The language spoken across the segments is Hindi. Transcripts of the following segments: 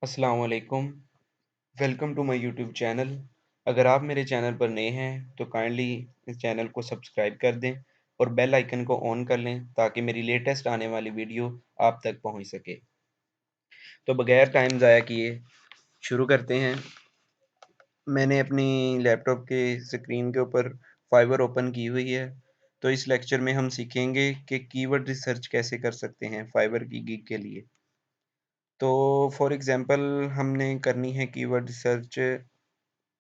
अस्सलाम वालेकुम। Welcome to my YouTube channel. अगर आप मेरे चैनल पर नए हैं तो काइंडली इस चैनल को सब्सक्राइब कर दें और बेल आइकन को ऑन कर लें ताकि मेरी लेटेस्ट आने वाली वीडियो आप तक पहुंच सके। तो बगैर टाइम ज़ाया किए शुरू करते हैं। मैंने अपनी लैपटॉप के स्क्रीन के ऊपर फाइवर ओपन की हुई है। तो इस लेक्चर में हम सीखेंगे कि कीवर्ड रिसर्च कैसे कर सकते हैं फाइवर की गिग के लिए। तो फॉर एग्जांपल हमने करनी है कीवर्ड रिसर्च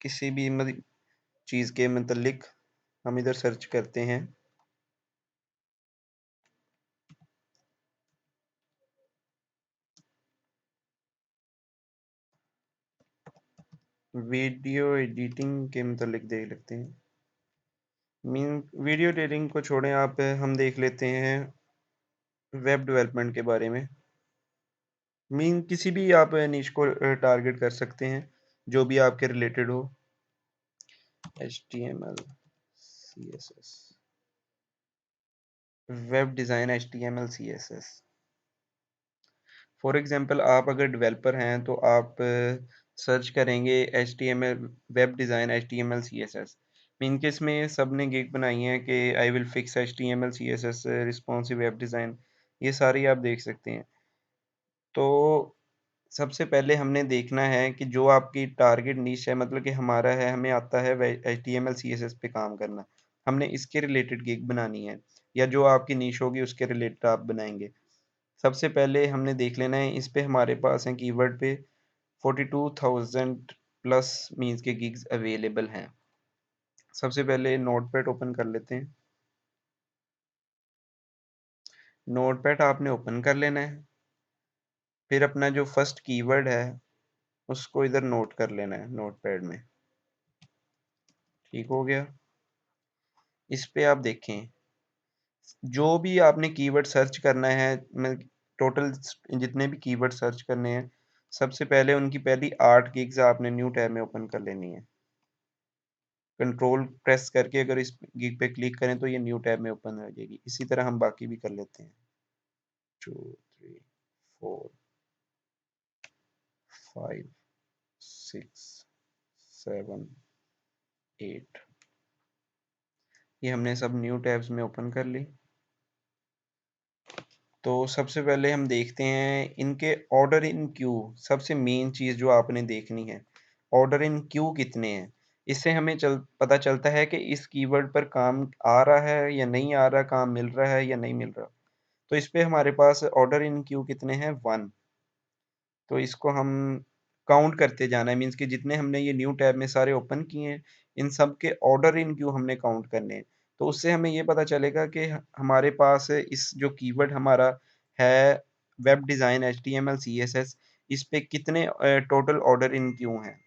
किसी भी चीज़ के मतलब हम इधर सर्च करते हैं। वीडियो एडिटिंग के मतलब देख लेते हैं। मीन वीडियो एडिटिंग को छोड़ें आप, हम देख लेते हैं वेब डेवलपमेंट के बारे में। मीन किसी भी आप निश को टारगेट कर सकते हैं जो भी आपके रिलेटेड हो। HTML CSS web design HTML CSS। For example आप अगर डेवलपर हैं तो आप सर्च करेंगे HTML web design HTML CSS। Mean के इसमें सब ने गिग बनाई है कि I will fix HTML CSS responsive web design, ये सारी आप देख सकते हैं। तो सबसे पहले हमने देखना है कि जो आपकी टारगेट नीश है, मतलब कि हमारा है, हमें आता है HTML CSS पे काम करना, हमने इसके रिलेटेड गिग बनानी है या जो आपकी नीश होगी उसके रिलेटेड आप बनाएंगे। सबसे पहले हमने देख लेना है, इस पे हमारे पास हैं कीवर्ड पे 42,000 प्लस मीन्स के गिग्स अवेलेबल हैं। सबसे पहले नोटपैड ओपन कर लेते हैं। नोटपैड आपने ओपन कर लेना है, फिर अपना जो फर्स्ट कीवर्ड है उसको इधर नोट कर लेना है नोटपैड में। ठीक हो गया। इस पे आप देखें जो भी आपने कीवर्ड सर्च करना है, मैं टोटल जितने भी कीवर्ड सर्च करने हैं, सबसे पहले उनकी पहली 8 गिग्स आपने न्यू टैब में ओपन कर लेनी है। कंट्रोल प्रेस करके अगर इस गिग पे क्लिक करें तो ये न्यू टैब में ओपन हो जाएगी। इसी तरह हम बाकी भी कर लेते हैं। 2 3 4 5 6 7 8, ये हमने सब न्यू टैब्स में ओपन कर ली। तो सबसे पहले हम देखते हैं इनके ऑर्डर इन क्यू। सबसे मेन चीज़ जो आपने देखनी है, ऑर्डर इन क्यू कितने हैं। इससे हमें पता चलता है कि इस कीवर्ड पर काम आ रहा है या नहीं आ रहा, काम मिल रहा है या नहीं मिल रहा। तो इस पे हमारे पास ऑर्डर इन क्यू कितने हैं, 1। तो इसको हम काउंट करते जाना है, मीन्स कि जितने हमने ये न्यू टैब में सारे ओपन किए हैं, इन सब के ऑर्डर इन क्यू हमने काउंट करने हैं। तो उससे हमें ये पता चलेगा कि हमारे पास इस जो कीवर्ड हमारा है वेब डिज़ाइन HTML CSS, इस पे कितने टोटल ऑर्डर इन क्यू हैं,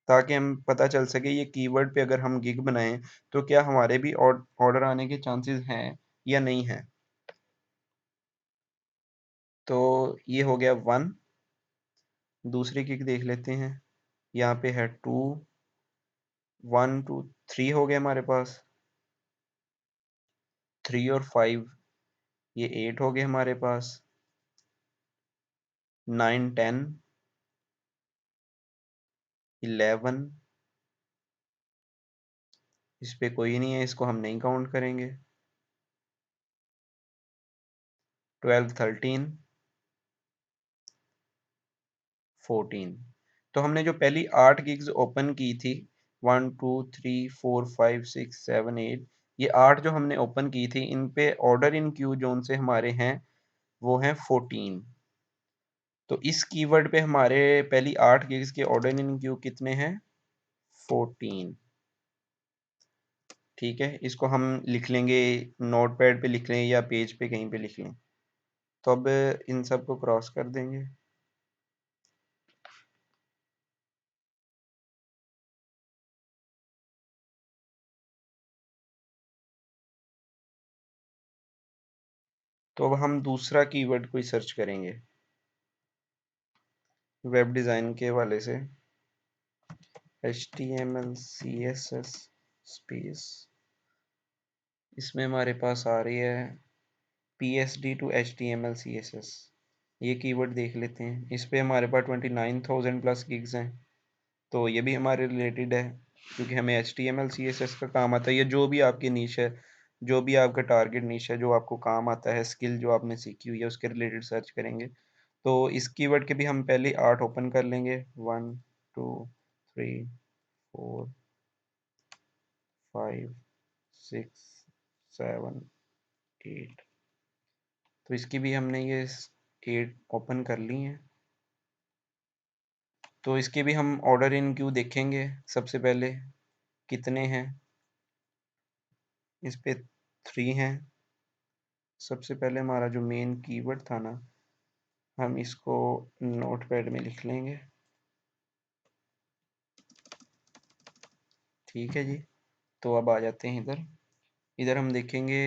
ताकि हम पता चल सके ये कीवर्ड पे अगर हम गिग बनाएं तो क्या हमारे भी ऑर्डर आने के चांसेस हैं या नहीं है। तो ये हो गया 1। दूसरी गिग देख लेते हैं। यहाँ पे है 2, 1 2 3 हो गए हमारे पास। 3 और 5 ये 8 हो गए हमारे पास। 9 10 11, इस पे कोई नहीं है, इसको हम नहीं काउंट करेंगे। 12 13 14। तो हमने जो पहली 8 गिग्स ओपन की थी, 1 2 3 4 5 6 7 8, ये 8 जो हमने ओपन की थी, इन पे ऑर्डर इन क्यू जोन से हमारे हैं वो हैं 14। तो इस कीवर्ड पे हमारे पहली 8 गिग्स के ऑर्डर इन क्यू कितने हैं, 14। ठीक है, इसको हम लिख लेंगे, नोटपैड पे लिख लें या पेज पे कहीं पे लिख लें। तो अब इन सब को क्रॉस कर देंगे। तो अब हम दूसरा कीवर्ड कोई सर्च करेंगे वेब डिज़ाइन के हवाले से। HTML CSS स्पेस, इसमें हमारे पास आ रही है PSD to HTML CSS। ये कीवर्ड देख लेते हैं। इस पे हमारे पास 29,000 प्लस गिग्स हैं, तो ये भी हमारे रिलेटेड है, क्योंकि हमें HTML CSS का काम आता है। या जो भी आपकी नीश है, जो भी आपका टारगेट नीश है, जो आपको काम आता है, स्किल जो आपने सीखी हुई है, उसके रिलेटेड सर्च करेंगे। तो इस कीवर्ड के भी हम पहले 8 ओपन कर लेंगे। 1 2 3 4 5 6 7 8। तो इसकी भी हमने ये 8 ओपन कर ली हैं। तो इसके भी हम ऑर्डर इन क्यू देखेंगे। सबसे पहले कितने हैं, इस पे 3 हैं। सबसे पहले हमारा जो मेन कीवर्ड था ना, हम इसको नोटपैड में लिख लेंगे। ठीक है जी। तो अब आ जाते हैं इधर। इधर हम देखेंगे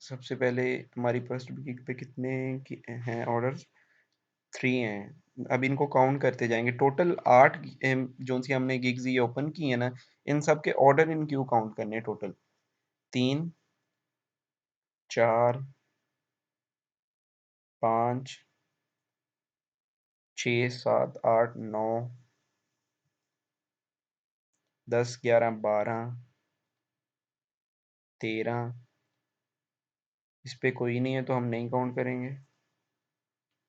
सबसे पहले हमारी फर्स्ट वीक पे कितने हैं ऑर्डर्स। 3 हैं। अब इनको काउंट करते जाएंगे। टोटल 8 जो सी हमने गिग्स ये ओपन की है ना, इन सब के ऑर्डर इन क्यू काउंट करने हैं टोटल। 3 4 5 6 7 8 9 10 11 12 13। इस पे कोई नहीं है तो हम नहीं काउंट करेंगे।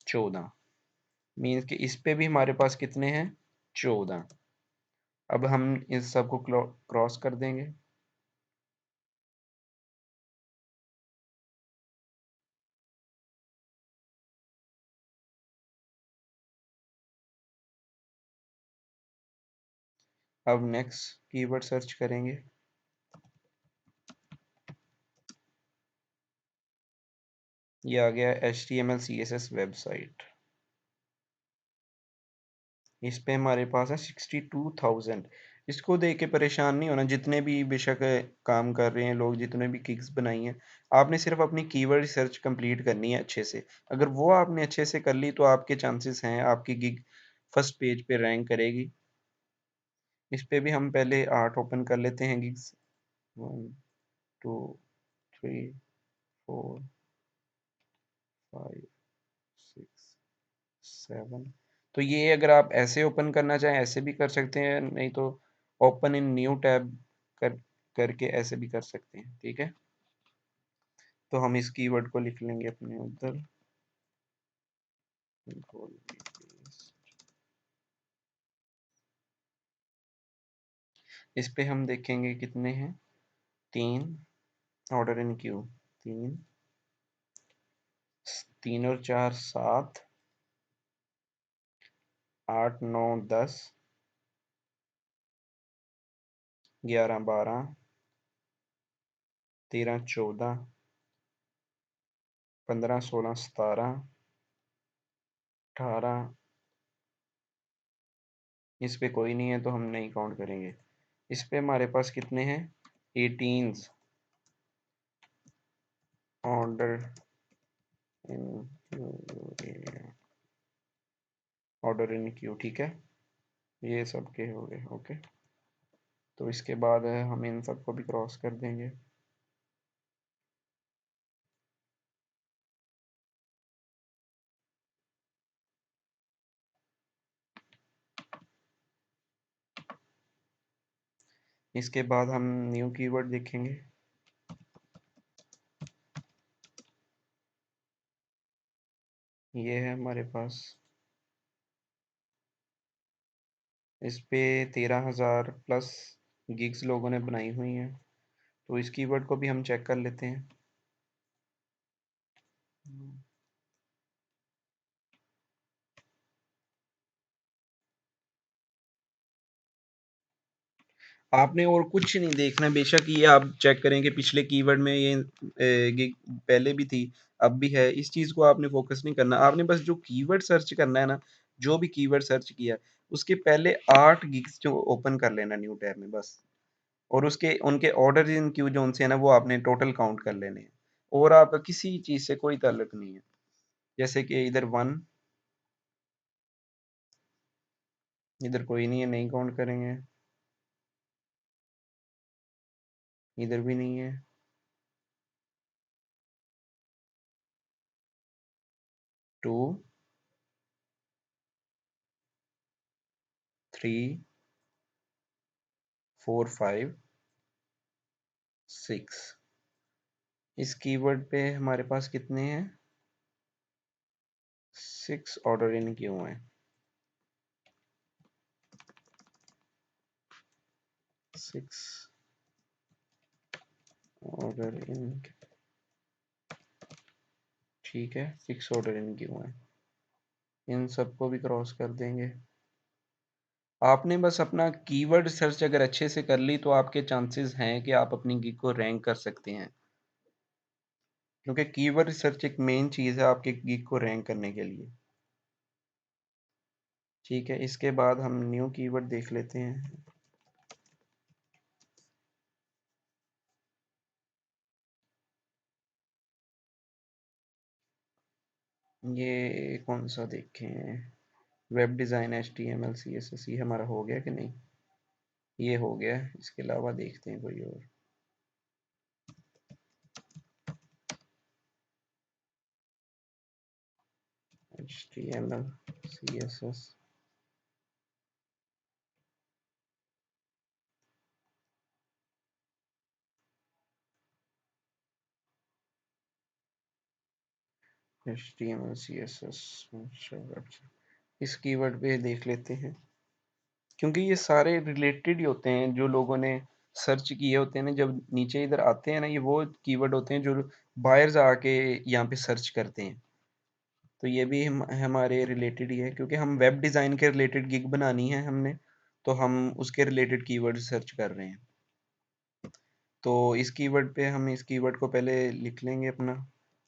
14 मीन्स कि इस पे भी हमारे पास कितने हैं, 14। अब हम इस सब को क्रॉस कर देंगे। अब नेक्स्ट कीवर्ड सर्च करेंगे। ये आ गया HTML CSS वेबसाइट। इस पे हमारे पास है 62,000। इसको देख के परेशान नहीं होना। जितने भी बेशक काम कर रहे हैं लोग, जितने भी गिग्स बनाई हैं, आपने सिर्फ अपनी कीवर्ड सर्च कंप्लीट करनी है अच्छे से। अगर वो आपने अच्छे से कर ली तो आपके चांसेस हैं आपकी गिग फर्स्ट पेज पे रैंक करेगी। इस पे भी हम पहले 8 ओपन कर लेते हैं गिग्स। 1 2 3 4 5 6 7। तो ये अगर आप ऐसे ओपन करना चाहें ऐसे भी कर सकते हैं, नहीं तो ओपन इन न्यू टैब कर करके ऐसे भी कर सकते हैं। ठीक है। तो हम इस कीवर्ड को लिख लेंगे अपने उधर। इस पे हम देखेंगे कितने हैं। 3 ऑर्डर इन क्यू। 3 3 और 4 7 8 9 10 11 12 13 14 15 16 17 18। इस पे कोई नहीं है तो हम नहीं काउंट करेंगे। इस पे हमारे पास कितने हैं, 18 order in order in Q. ठीक है। ये सब के हो गए। ओके। तो इसके बाद हम इन सबको भी क्रॉस कर देंगे। इसके बाद हम न्यू कीवर्ड देखेंगे। ये है हमारे पास। इस पे 13,000 प्लस गिग्स लोगों ने बनाई हुई हैं। तो इस कीवर्ड को भी हम चेक कर लेते हैं। आपने और कुछ नहीं देखना। बेशक ये आप चेक करें कि पिछले कीवर्ड में ये गिग पहले भी थी, अब भी है। इस चीज़ को आपने फोकस नहीं करना। आपने बस जो कीवर्ड सर्च करना है ना, जो भी कीवर्ड सर्च किया उसके पहले 8 गिग्स जो ओपन कर लेना न्यू टैब में बस। और उसके उनके ऑर्डर इन क्यू जो उनसे है ना, वो आपने टोटल काउंट कर लेने हैं। और आपका किसी चीज़ से कोई ताल्लुक नहीं है। जैसे कि इधर 1, इधर कोई नहीं है, नहीं काउंट करेंगे। इधर भी नहीं है। 2 3 4 5 6। इस कीवर्ड पे हमारे पास कितने हैं? 6 ऑर्डर इन क्यों हैं? 6 ऑर्डर इन, ठीक है, 6 ऑर्डर इन क्यों हैं? इन सबको भी क्रॉस कर देंगे। आपने बस अपना कीवर्ड सर्च अगर अच्छे से कर ली तो आपके चांसेस हैं कि आप अपनी गिग को रैंक कर सकते हैं, क्योंकि कीवर्ड सर्च एक मेन चीज़ है आपके गिग को रैंक करने के लिए। ठीक है, इसके बाद हम न्यू कीवर्ड देख लेते हैं। ये कौन सा देखें? वेब डिज़ाइन, HTML CSS, ये हमारा हो गया कि नहीं? ये हो गया। इसके अलावा देखते हैं कोई और। HTML CSS, HTML CSS, इस कीवर्ड पे देख लेते हैं, क्योंकि ये सारे रिलेटेड ही होते हैं। जो लोगों ने सर्च किए होते हैं ना, जब नीचे इधर आते हैं ना, ये वो कीवर्ड होते हैं जो बायर्स आके यहाँ पे सर्च करते हैं। तो ये भी हमारे रिलेटेड ही है, क्योंकि हम वेब डिज़ाइन के रिलेटेड गिग बनानी है हमने, तो हम उसके रिलेटेड कीवर्ड सर्च कर रहे हैं। तो इस कीवर्ड पे हम इस कीवर्ड को पहले लिख लेंगे अपना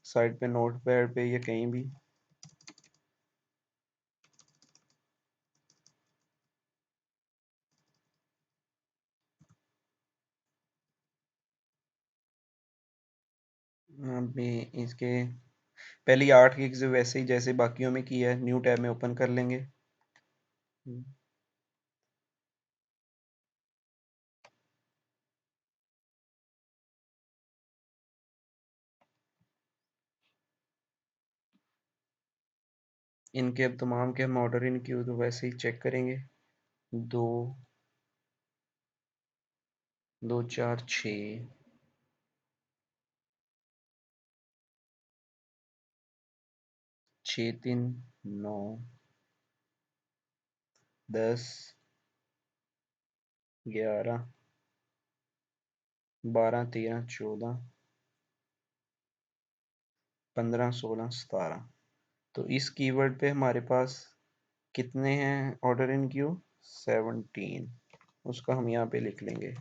साइड पे, नोटपैड पे या कहीं भी। अभी इसके पहली 8 गिग्स वैसे ही जैसे बाकियों में किया है, न्यू टैब में ओपन कर लेंगे। इनके अब तमाम के हम ऑर्डर इन क्यू तो वैसे ही चेक करेंगे। 2 2 4 6, 6 3 9, 10 11 12 13 14 15 16 17। तो इस कीवर्ड पे हमारे पास कितने हैं ऑर्डर इन क्यू? 17। उसका हम यहाँ पे लिख लेंगे।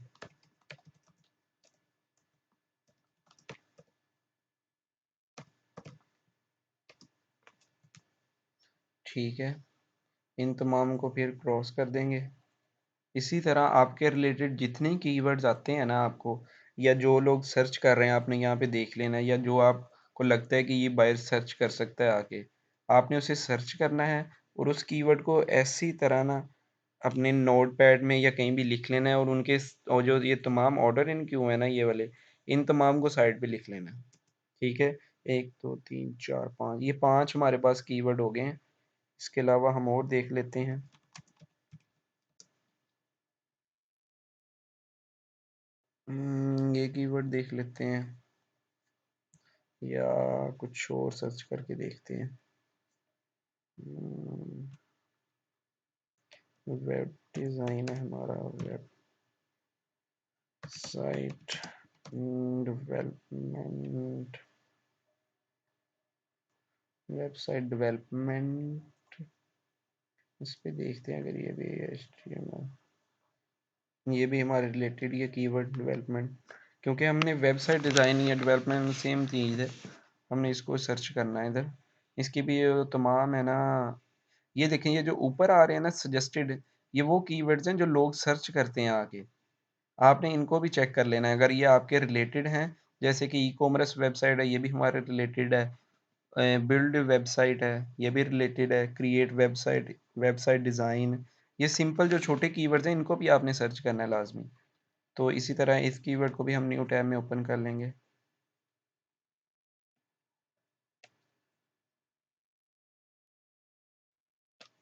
ठीक है, इन तमाम को फिर क्रॉस कर देंगे। इसी तरह आपके रिलेटेड जितने कीवर्ड्स आते हैं ना आपको, या जो लोग सर्च कर रहे हैं, आपने यहाँ पे देख लेना है, या जो आपको लगता है कि ये बायर सर्च कर सकता है आके, आपने उसे सर्च करना है और उस कीवर्ड को ऐसी तरह ना अपने नोटपैड में या कहीं भी लिख लेना है, और उनके और जो ये तमाम ऑर्डर इन क्यों है ना, ये वाले, इन तमाम को साइड पे लिख लेना है। ठीक है, 1 2 3 4 5, ये 5 हमारे पास कीवर्ड हो गए हैं। इसके अलावा हम और देख लेते हैं। ये कीवर्ड देख लेते हैं, या कुछ और सर्च करके देखते हैं। वेब डिज़ाइन है हमारा, वेबसाइट डेवलपमेंट, वेबसाइट डेवलपमेंट, इस पे देखते हैं अगर ये भी HTML, ये भी हमारे रिलेटेड ये कीवर्ड डेवलपमेंट, क्योंकि हमने वेबसाइट डिज़ाइन या डेवलपमेंट सेम चीज़ है, हमने इसको सर्च करना है इधर। इसकी भी ये तमाम है ना, ये देखें, ये जो ऊपर आ रहे हैं ना सजेस्टेड, ये वो कीवर्ड्स हैं जो लोग सर्च करते हैं आके। आपने इनको भी चेक कर लेना है अगर ये आपके रिलेटेड हैं। जैसे कि ई-कॉमर्स वेबसाइट है, ये भी हमारे रिलेटेड है। बिल्ड वेबसाइट है, ये भी रिलेटेड है। क्रिएट वेबसाइट, वेबसाइट डिज़ाइन, ये सिंपल जो छोटे कीवर्ड्स हैं इनको भी आपने सर्च करना है लाजमी। तो इसी तरह इस कीवर्ड को भी हम न्यू टैब में ओपन कर लेंगे।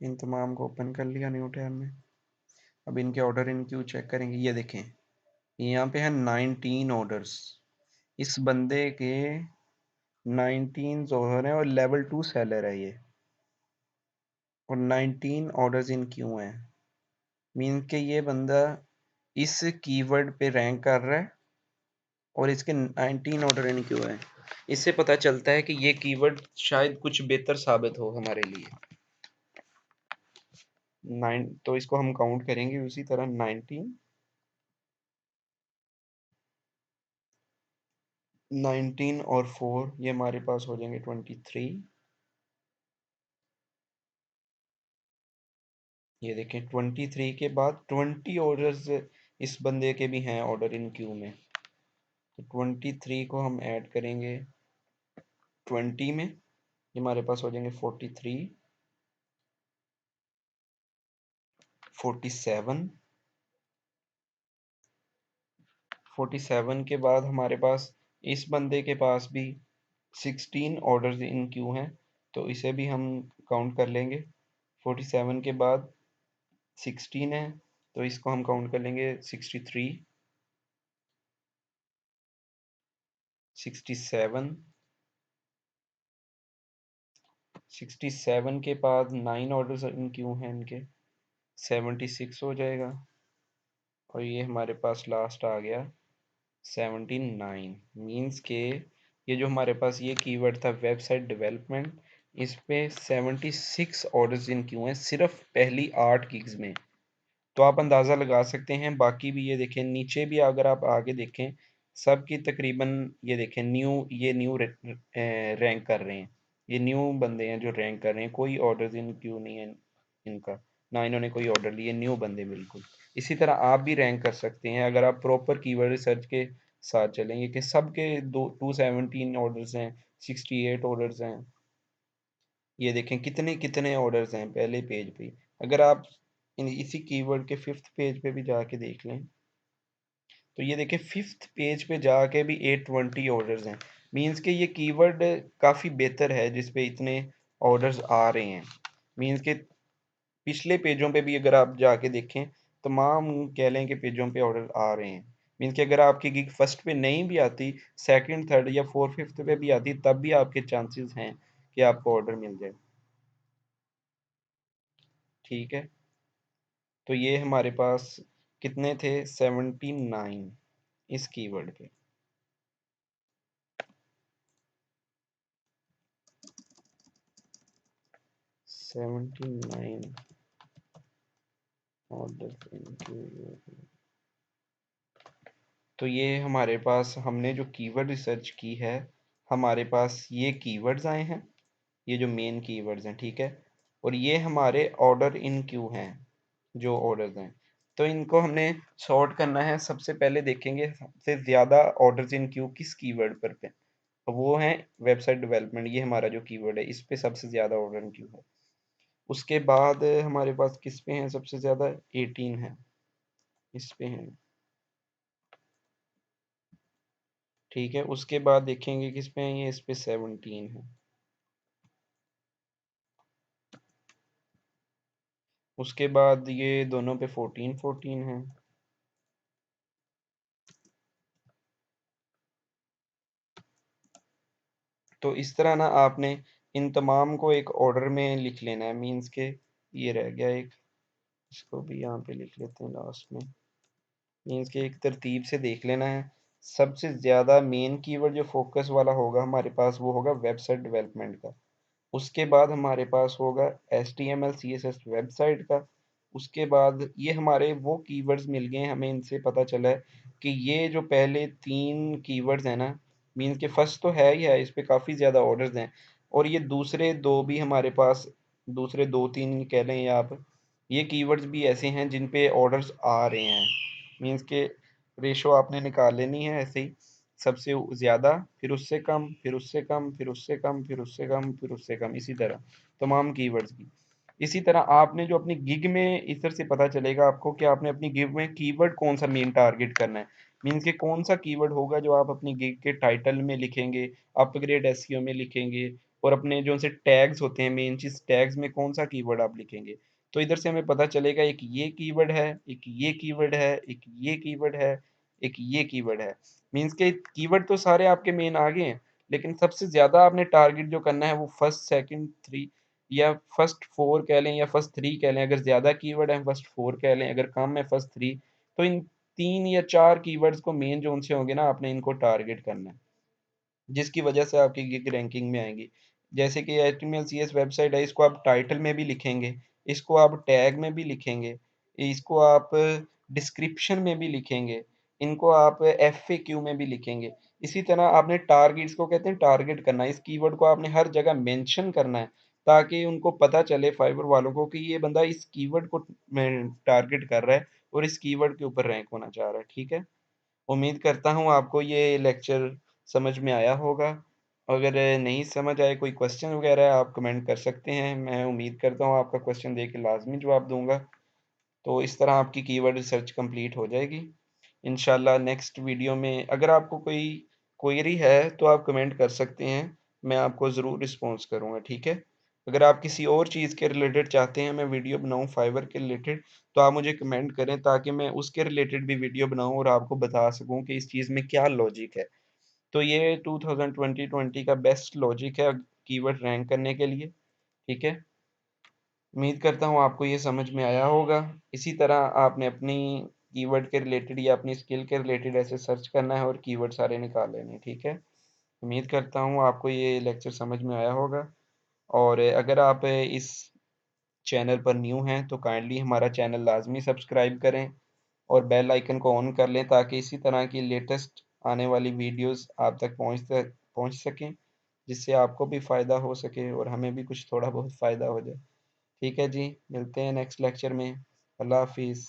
इन तमाम को ओपन कर लिया न्यू टैब में। अब इनके ऑर्डर इन क्यू चेक करेंगे, ये देखें यहाँ पे है 19 ऑर्डर्स, इस बंदे के 19 ऑर्डर हैं और लेवल 2 सेलर है ये, और 19 ऑर्डर्स इन क्यू हैं, मीन के ये बंदा इस कीवर्ड पे रैंक कर रहा है और इसके 19 ऑर्डर इन क्यू हैं। इससे पता चलता है कि ये कीवर्ड शायद कुछ बेहतर साबित हो हमारे लिए। 9 तो इसको हम काउंट करेंगे उसी तरह 19 19 और 4 ये हमारे पास हो जाएंगे 23। ये देखें 23 के बाद 20 ऑर्डर्स इस बंदे के भी हैं ऑर्डर इन क्यू में, तो 23 को हम ऐड करेंगे 20 में, ये हमारे पास हो जाएंगे 43 47 47 के बाद हमारे पास इस बंदे के पास भी 16 ऑर्डर्स इन क्यू हैं, तो इसे भी हम काउंट कर लेंगे। 47 के बाद 16 है, तो इसको हम काउंट कर लेंगे 63 67 67 के बाद 9 ऑर्डर्स इन क्यू हैं इनके, 76 हो जाएगा, और ये हमारे पास लास्ट आ गया 79। मीन्स के ये जो हमारे पास ये कीवर्ड था वेबसाइट डेवलपमेंट, इस पे 76 ऑर्डर्स इन क्यू हैं सिर्फ पहली 8 गिग्स में। तो आप अंदाज़ा लगा सकते हैं, बाकी भी ये देखें नीचे भी अगर आप आगे देखें सब की तकरीबन, ये देखें न्यू रैंक कर रहे हैं, ये न्यू बंदे हैं जो रैंक कर रहे हैं, कोई ऑर्डर्स इन क्यू नहीं है इनका, ना इन्होंने कोई ऑर्डर लिए, न्यू बंदे बिल्कुल। इसी तरह आप भी रैंक कर सकते हैं अगर आप प्रॉपर कीवर्ड रिसर्च के साथ चलेंगे कि सबके 217 ऑर्डर्स हैं, 68 ऑर्डर्स हैं, ये देखें कितने कितने ऑर्डर्स हैं पहले पेज पे। अगर आप इसी कीवर्ड के 5th पेज पे भी जाके देख लें, तो ये देखें 5th पेज पे जाके भी 820 ऑर्डर्स हैं। मींस के ये कीवर्ड काफ़ी बेहतर है जिस पे इतने ऑर्डर्स आ रहे हैं। मींस के पिछले पेजों पे भी अगर आप जाके देखें, तमाम कह लें कि पेजों पे ऑर्डर आ रहे हैं। मींस कि अगर आपकी गिग फर्स्ट पे नहीं भी आती, सेकंड थर्ड या फोर्थ फिफ्थ पे भी आती, तब भी आपके चांसेस हैं कि आपको ऑर्डर मिल जाए। ठीक है, तो ये हमारे पास कितने थे, 79 इस कीवर्ड पे। 79 ऑर्डर। तो ये हमारे पास हमने जो कीवर्ड रिसर्च की है, हमारे पास ये कीवर्ड्स आए हैं, ये जो मेन कीवर्ड्स हैं, ठीक है, और ये हमारे ऑर्डर इन क्यू हैं, जो ऑर्डर्स हैं। तो इनको हमने सॉर्ट करना है। सबसे पहले देखेंगे सबसे ज़्यादा ऑर्डर्स इन क्यू किस कीवर्ड पर पे, तो वो है वेबसाइट डेवलपमेंट, ये हमारा जो कीवर्ड है इस पे सबसे ज़्यादा ऑर्डर इन क्यू है। उसके बाद हमारे पास किस पे हैं सबसे ज़्यादा, 18 है, इस पे हैं, ठीक है। उसके बाद देखेंगे किस पे हैं, ये इस पे 17 है। उसके बाद ये दोनों पे 14 14 है। तो इस तरह ना आपने इन तमाम को एक ऑर्डर में लिख लेना है। मींस के ये रह गया एक, इसको भी यहाँ पे लिख लेते हैं लास्ट में। मींस के एक तरतीब से देख लेना है। सबसे ज़्यादा मेन कीवर्ड जो फोकस वाला होगा हमारे पास, वो होगा वेबसाइट डेवलपमेंट का। उसके बाद हमारे पास होगा HTML CSS वेबसाइट का। उसके बाद ये हमारे वो कीवर्ड्स मिल गए हैं, हमें इनसे पता चला है कि ये जो पहले 3 कीवर्ड्स हैं ना, मीन्स के फर्स्ट तो है ही है, इस पे काफ़ी ज़्यादा ऑर्डर्स हैं, और ये दूसरे दो भी हमारे पास, दूसरे 2 3 कह लें या आप, ये कीवर्ड्स भी ऐसे हैं जिन पे ऑर्डर्स आ रहे हैं। मीन्स के रेशो आपने निकाल लेनी है ऐसे ही, सबसे ज़्यादा, फिर उससे कम, फिर उससे कम, फिर उससे कम, फिर उससे कम, फिर उससे कम, इसी तरह तमाम कीवर्ड्स की। इसी तरह आपने जो अपनी गिग में, इस तरह से पता चलेगा आपको कि आपने अपनी गिग में कीवर्ड कौन सा मेन टारगेट करना है। मीन्स के कौन सा कीवर्ड होगा जो आप अपनी गिग के टाइटल में लिखेंगे, अपग्रेड एसईओ में लिखेंगे, और अपने जो से टैग्स होते हैं मेन चीज़, टैग्स में कौन सा कीवर्ड आप लिखेंगे। तो इधर से हमें पता चलेगा एक ये कीवर्ड है, एक ये कीवर्ड है, एक ये कीवर्ड है, एक ये कीवर्ड है। मीन्स के कीवर्ड तो सारे आपके मेन आ गए हैं, लेकिन सबसे ज़्यादा आपने टारगेट जो करना है वो फर्स्ट, सेकंड, 3 या फर्स्ट 4 कह लें या फर्स्ट 3 कह लें। अगर ज़्यादा कीवर्ड है फर्स्ट 4 कह लें, अगर कम है फर्स्ट 3। तो इन 3 या 4 कीवर्ड्स को मेन जो उनसे होंगे ना, आपने इनको टारगेट करना है। जिसकी वजह से आपकी गिग रैंकिंग में आएँगी। जैसे कि एचटीएमएल सीएस वेबसाइट है, इसको आप टाइटल में भी लिखेंगे, इसको आप टैग में भी लिखेंगे, इसको आप डिस्क्रिप्शन में भी लिखेंगे, इनको आप एफएक्यू में भी लिखेंगे। इसी तरह आपने टारगेट, इसको कहते हैं टारगेट करना, इस कीवर्ड को आपने हर जगह मेंशन करना है, ताकि उनको पता चले फाइवर वालों को कि ये बंदा इस कीवर्ड को टारगेट कर रहा है और इस कीवर्ड के ऊपर रैंक होना चाह रहा है, ठीक है? उम्मीद करता हूँ आपको ये लेक्चर समझ में आया होगा। अगर नहीं समझ आए, कोई क्वेश्चन वगैरह है, आप कमेंट कर सकते हैं। मैं उम्मीद करता हूँ आपका क्वेश्चन देख के लाज़मी जवाब दूँगा। तो इस तरह आपकी कीवर्ड रिसर्च कंप्लीट हो जाएगी। इंशाल्लाह नेक्स्ट वीडियो में अगर आपको कोई क्वेरी है तो आप कमेंट कर सकते हैं, मैं आपको ज़रूर रिस्पॉन्स करूँगा, ठीक है? अगर आप किसी और चीज़ के रिलेटेड चाहते हैं मैं वीडियो बनाऊँ फाइवर के रिलेटेड, तो आप मुझे कमेंट करें ताकि मैं उसके रिलेटेड भी वीडियो बनाऊँ और आपको बता सकूँ कि इस चीज़ में क्या लॉजिक है। तो ये 2020 का बेस्ट लॉजिक है कीवर्ड रैंक करने के लिए, ठीक है? उम्मीद करता हूँ आपको ये समझ में आया होगा। इसी तरह आपने अपनी कीवर्ड के रिलेटेड या अपनी स्किल के रिलेटेड ऐसे सर्च करना है और कीवर्ड सारे निकाल लेने हैं, ठीक है? उम्मीद करता हूँ आपको ये लेक्चर समझ में आया होगा। और अगर आप इस चैनल पर न्यू हैं तो काइंडली हमारा चैनल लाज़मी सब्सक्राइब करें और बेल आइकन को ऑन कर लें, ताकि इसी तरह की लेटेस्ट आने वाली वीडियोज़ आप तक पहुँच सकें, जिससे आपको भी फ़ायदा हो सके और हमें भी कुछ थोड़ा बहुत फ़ायदा हो जाए। ठीक है जी, मिलते हैं नेक्स्ट लेक्चर में। अल्लाह हाफ़िज़।